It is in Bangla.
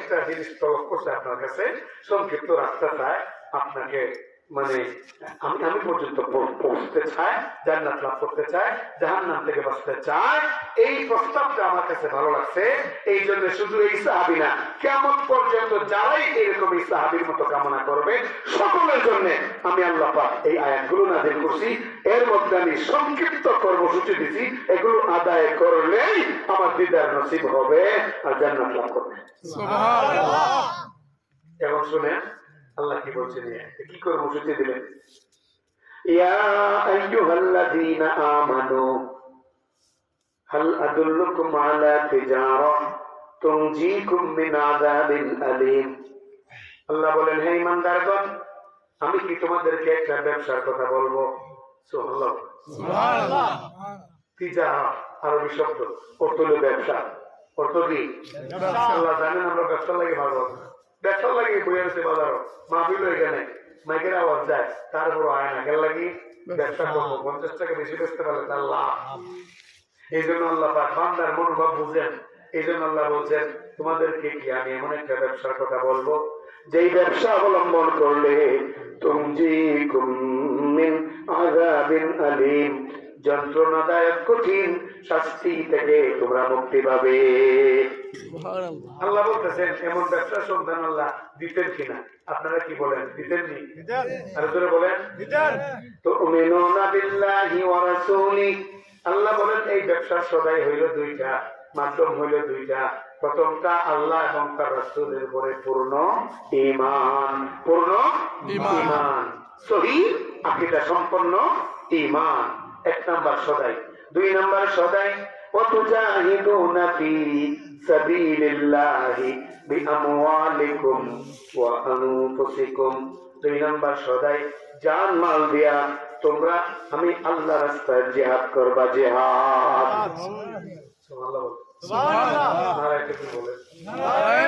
একটা জিনিস তলব করছে আপনার কাছে, সংক্ষিপ্ত রাস্তা চায় আপনাকে, মানে আমি পর্যন্ত পৌঁছতে চায়, জান্নাত লাভ করতে চায়, জাহান্নাম থেকে বাঁচতে চায়। এই প্রস্তাবটা আমার কাছে ভালো লাগছে। এই জন্য শুধু এই সাহাবী না, কিয়ামত পর্যন্ত যারাই এরকম এই সাহাবীর মতো কামনা করবে সকলের জন্য আমি আল্লাহ পাক এই আয়াতগুলো নাযিল করছি। এর মধ্যে আমি সংক্ষিপ্ত কর্মসূচি দিছি, এগুলো আদায় করলেই আমার দিদার নসিব হবে আর জান্নাত লাভ করবে। সুবহানাল্লাহ। এখন শুনেন আল্লাহ কি বলছেন, কি কর্মসূচি দিলেন। ইয়া আইয়ুহাল্লাযীনা আমানু হাল আদুল্লুকুম আলা তিজারা তুনজিকুম মিন আযাবিন আলীম। আল্লাহ বলেন, হে ঈমানদারগণ, আমি কি তোমাদেরকে একটা ব্যবসার কথা বলবো? সুবহানাল্লাহ। সুবহানাল্লাহ। তিজারা আরবি শব্দ, অর্থ হলো ব্যবসা। অর্থ কি? আল্লাহ জানেন আমরা ব্যবসা লাগে ভালো, ব্যবসা লাগে বইয়ে আছে বাজার, মাহফিল এখানে মাইকের আওয়াজ যায়, তারপর আয় না গেল লাগি ব্যবসা করবো, 50 টাকা বেশি বেচতে পারলে তার লাভ। এই জন্য আল্লাহ পাক বান্দার মনোভাব বুঝেন। এই জন্য আল্লাহ বলছেন, তোমাদেরকে কি আমি এমন একটা ব্যবসার কথা বলবো যেই ব্যবসা অবলম্বন করলে তুনজিকুম মিন আযাবিন আলীম, যন্ত্রণাদায়ক কঠিন শাস্তি থেকে তোমরা মুক্তি পাবে। আল্লাহ বলতেছেন এমন ব্যবসা সন্ধান আল্লাহ দিতেন কিনা? আপনারা কি বলেন, দিতেননি? আর জোরে বলেন দিতেন। তুমিনুনা বিল্লাহি ওয়া রাসূলি, আল্লাহ বলেন এই ব্যবসার সদাই হইল দুইটা, মাধ্যম হইল দুইটা। প্রথমটা আল্লাহ এবং তার রাসূলের উপরে পূর্ণ ঈমান, পূর্ণ ঈমান, সহিহ আকীদা সম্পন্ন ঈমান, এক নাম্বার সদাই। দুই নাম্বার সদাই ওয়াতুজাহিদুনা ফি সাবিলিল্লাহি বিআমওয়ালিকুম ওয়া আনফুসিকুম। দুই নাম্বার সদাই জান মাল দিয়া তোমরা আমি আল্লাহর রাস্তায় জিহাদ করবা, জিহাদ। সুবহানাল্লাহ, সুবহানাল্লাহ। নারায়ে তাকবীর বলেন।